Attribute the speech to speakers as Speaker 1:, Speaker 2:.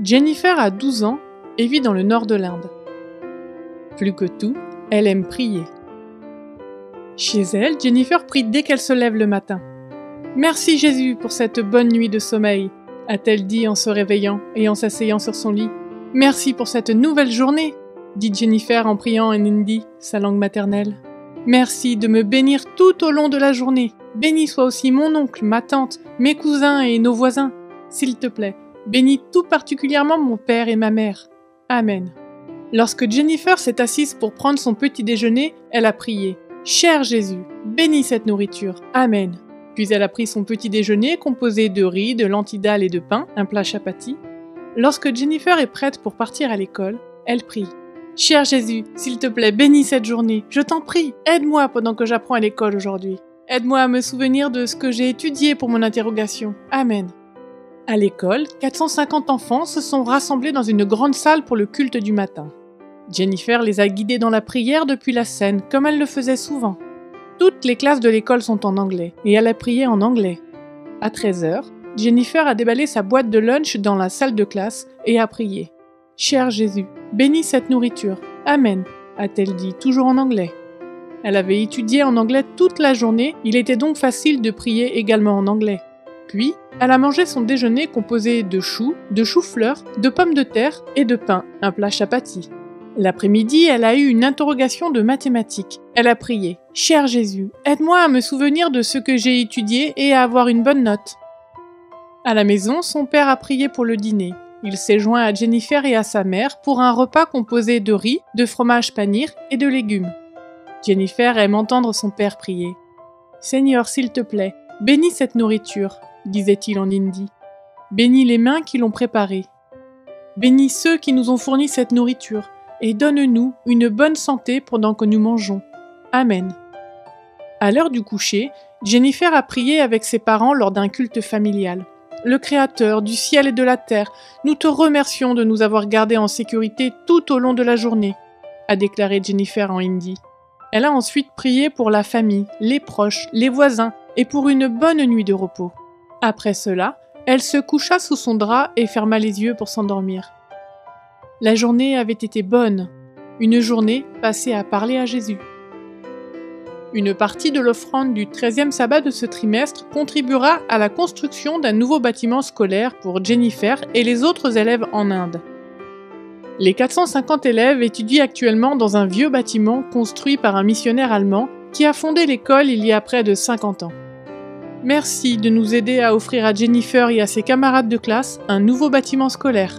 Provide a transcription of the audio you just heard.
Speaker 1: Jennifer a 12 ans et vit dans le nord de l'Inde. Plus que tout, elle aime prier. Chez elle, Jennifer prie dès qu'elle se lève le matin. « Merci Jésus pour cette bonne nuit de sommeil », a-t-elle dit en se réveillant et en s'asseyant sur son lit. « Merci pour cette nouvelle journée », dit Jennifer en priant en hindi, sa langue maternelle. « Merci de me bénir tout au long de la journée. Béni soit aussi mon oncle, ma tante, mes cousins et nos voisins. S'il te plaît, bénis tout particulièrement mon père et ma mère. Amen. » Lorsque Jennifer s'est assise pour prendre son petit déjeuner, elle a prié. « Cher Jésus, bénis cette nourriture. Amen. » Puis elle a pris son petit déjeuner composé de riz, de lentilles dalle et de pain, un plat chapati. Lorsque Jennifer est prête pour partir à l'école, elle prie. « Cher Jésus, s'il te plaît, bénis cette journée. Je t'en prie, aide-moi pendant que j'apprends à l'école aujourd'hui. Aide-moi à me souvenir de ce que j'ai étudié pour mon interrogation. Amen. » À l'école, 450 enfants se sont rassemblés dans une grande salle pour le culte du matin. Jennifer les a guidés dans la prière depuis la scène, comme elle le faisait souvent. Toutes les classes de l'école sont en anglais, et elle a prié en anglais. À 13h, Jennifer a déballé sa boîte de lunch dans la salle de classe et a prié. « Cher Jésus, bénis cette nourriture. Amen », a-t-elle dit, toujours en anglais. Elle avait étudié en anglais toute la journée, il était donc facile de prier également en anglais. Puis, elle a mangé son déjeuner composé de choux, de choux-fleurs, de pommes de terre et de pain, un plat chapati. L'après-midi, elle a eu une interrogation de mathématiques. Elle a prié « Cher Jésus, aide-moi à me souvenir de ce que j'ai étudié et à avoir une bonne note. » À la maison, son père a prié pour le dîner. Il s'est joint à Jennifer et à sa mère pour un repas composé de riz, de fromage panir et de légumes. Jennifer aime entendre son père prier. « Seigneur, s'il te plaît, bénis cette nourriture, » disait-il en hindi. « Bénis les mains qui l'ont préparée. Bénis ceux qui nous ont fourni cette nourriture. Et donne-nous une bonne santé pendant que nous mangeons. Amen. » À l'heure du coucher, Jennifer a prié avec ses parents lors d'un culte familial. « Le Créateur du ciel et de la terre, nous te remercions de nous avoir gardés en sécurité tout au long de la journée, » a déclaré Jennifer en hindi. Elle a ensuite prié pour la famille, les proches, les voisins et pour une bonne nuit de repos. Après cela, elle se coucha sous son drap et ferma les yeux pour s'endormir. La journée avait été bonne, une journée passée à parler à Jésus. Une partie de l'offrande du 13e sabbat de ce trimestre contribuera à la construction d'un nouveau bâtiment scolaire pour Jennifer et les autres élèves en Inde. Les 450 élèves étudient actuellement dans un vieux bâtiment construit par un missionnaire allemand qui a fondé l'école il y a près de 50 ans. Merci de nous aider à offrir à Jennifer et à ses camarades de classe un nouveau bâtiment scolaire.